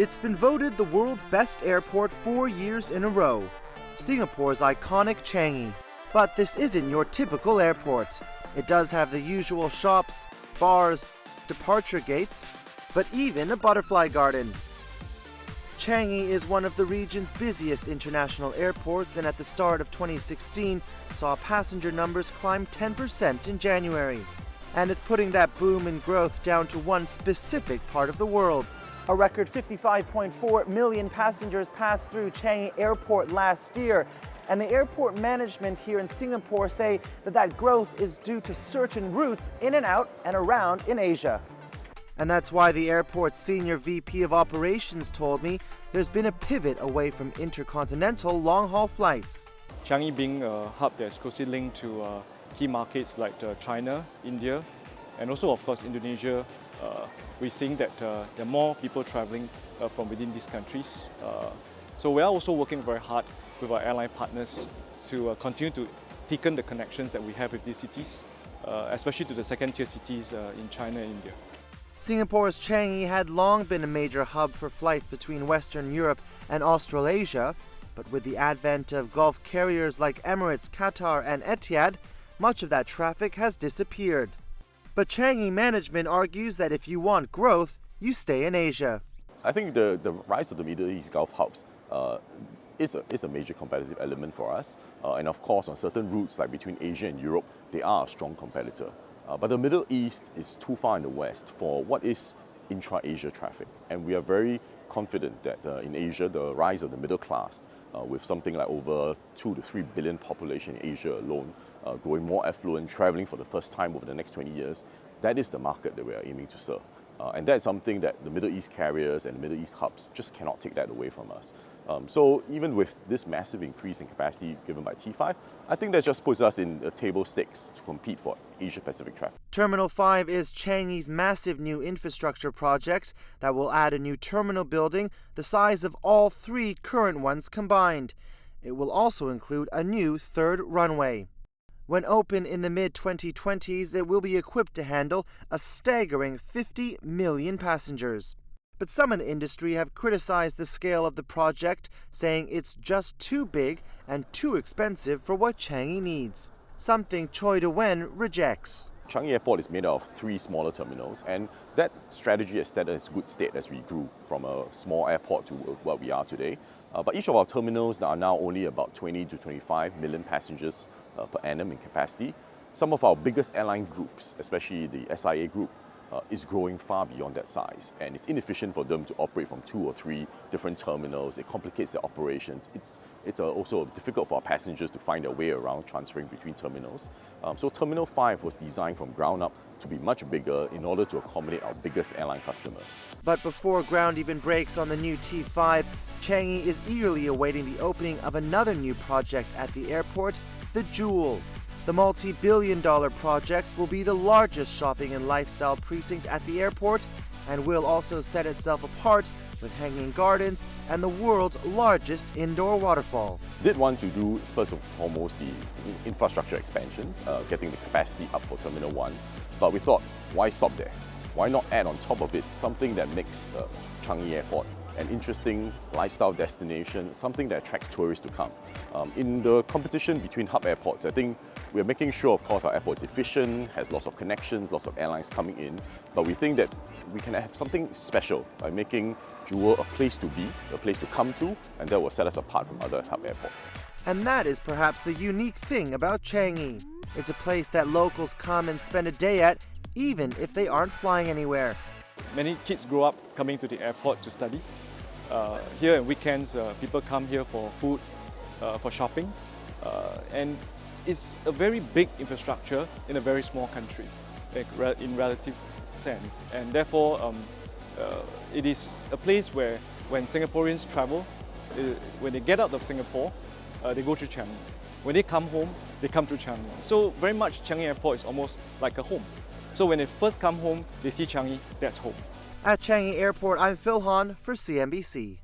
It's been voted the world's best airport 4 years in a row, Singapore's iconic Changi. But this isn't your typical airport. It does have the usual shops, bars, departure gates, but even a butterfly garden. Changi is one of the region's busiest international airports, and at the start of 2016 saw passenger numbers climb 10% in January. And it's putting that boom in growth down to one specific part of the world. A record 55.4 million passengers passed through Changi Airport last year. And the airport management here in Singapore say that growth is due to certain routes in and out and around in Asia. And that's why the airport's senior VP of operations told me there's been a pivot away from intercontinental long-haul flights. Changi being a hub that's closely linked to key markets like China, India, and also, of course, Indonesia, we're seeing that there are more people traveling from within these countries. So we are also working very hard with our airline partners to continue to deepen the connections that we have with these cities, especially to the second-tier cities in China and India. Singapore's Changi had long been a major hub for flights between Western Europe and Australasia, but with the advent of Gulf carriers like Emirates, Qatar and Etihad, much of that traffic has disappeared. But Changi management argues that if you want growth, you stay in Asia. I think the rise of the Middle East Gulf hubs is a major competitive element for us. And of course, on certain routes like between Asia and Europe, they are a strong competitor. But the Middle East is too far in the west for what is intra-Asia traffic. And we are very confident that in Asia, the rise of the middle class, with something like over 2 to 3 billion population in Asia alone, growing more affluent, traveling for the first time over the next 20 years, that is the market that we are aiming to serve. And that's something that the Middle East carriers and the Middle East hubs just cannot take that away from us. So even with this massive increase in capacity given by T5, I think that just puts us in table stakes to compete for Asia-Pacific traffic. Terminal 5 is Changi's massive new infrastructure project that will add a new terminal building the size of all 3 current ones combined. It will also include a new third runway. When open in the mid-2020s, it will be equipped to handle a staggering 50 million passengers. But some in the industry have criticized the scale of the project, saying it's just too big and too expensive for what Changi needs, something Choi De-wen rejects. Changi Airport is made out of 3 smaller terminals, and that strategy has stayed in good state as we grew from a small airport to what we are today. But each of our terminals are now only about 20 to 25 million passengers per annum in capacity. Some of our biggest airline groups, especially the SIA group, is growing far beyond that size, and it's inefficient for them to operate from 2 or 3 different terminals. It complicates their operations. It's also difficult for our passengers to find their way around transferring between terminals. So Terminal 5 was designed from ground up to be much bigger in order to accommodate our biggest airline customers. But before ground even breaks on the new T5, Changi is eagerly awaiting the opening of another new project at the airport, the Jewel. The multi-billion-dollar project will be the largest shopping and lifestyle precinct at the airport and will also set itself apart with hanging gardens and the world's largest indoor waterfall. Did want to do, first and foremost, the infrastructure expansion, getting the capacity up for Terminal 1. But we thought, why stop there? Why not add on top of it something that makes Changi Airport an interesting lifestyle destination, something that attracts tourists to come. In the competition between hub airports, I think we're making sure, of course, our airport is efficient, has lots of connections, lots of airlines coming in, but we think that we can have something special by making Jewel a place to be, a place to come to, and that will set us apart from other hub airports. And that is perhaps the unique thing about Changi. It's a place that locals come and spend a day at, even if they aren't flying anywhere. Many kids grow up coming to the airport to study. Here on weekends, people come here for food, for shopping, and it's a very big infrastructure in a very small country, in relative sense. And therefore, it is a place where when Singaporeans travel, when they get out of Singapore, they go to Changi. When they come home, they come to Changi. So very much Changi Airport is almost like a home. So when they first come home, they see Changi, that's home. At Changi Airport, I'm Phil Han for CNBC.